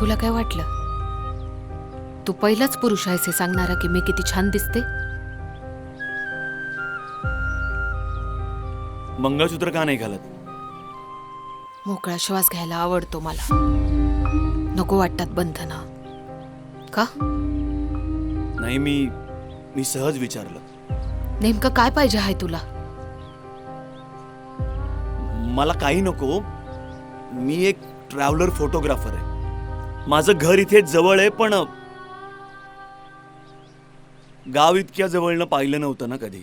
तुला काय वाटलं? तू पहिलाच पुरुष आहेस हे सांगणारा की मी किती छान दिसते? मंगळसूत्र का नाही घालत? मोकळा श्वास घ्यायला आवडतो मला. नको वाटतात बंधनं. का? नाही, मी सहज विचारलं. नेमकं काय पाहिजे आहे तुला? मला काही नको. मी एक ट्रॅव्हलर फोटोग्राफर आहे. माझं घर इथे जवळ आहे, पण गाव इतक्या जवळनं पाहिलं नव्हतं ना कधी.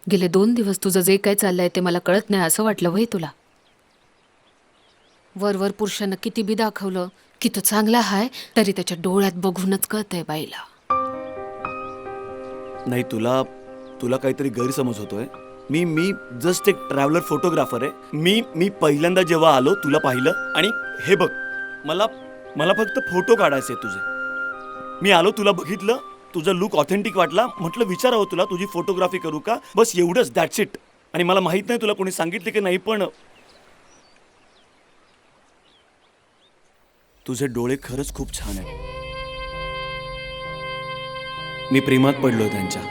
गेले 2 दिवस तुझं जे काय चाललंय ते मला कळत नाही असं वाटलं व्हय तुला? वरवर पुरुषानं किती बी दाखवलं की तो चांगला आहे, तरी त्याच्या डोळ्यात बघूनच कळतंय बाईला. नाही, तुला काहीतरी गैरसमज होतोय. मी जस्ट एक ट्रॅव्हलर फोटोग्राफर आहे. मी पहिल्यांदा जेव्हा आलो तुला पाहिलं आणि हे बघ, मला फक्त फोटो काढायचे तुझे. मी आलो, तुला बघितलं, तुझं लुक ऑथेंटिक वाटला, म्हटलं विचारावं तुला, तुझी फोटोग्राफी करू का, बस एवढंच, दॅट्स इट. आणि मला माहित नाही तुला कोणी सांगितले की नाही, पण तुझे डोळे खरंच खूप छान आहेत. मी प्रेमात पडलोय त्यांच्या.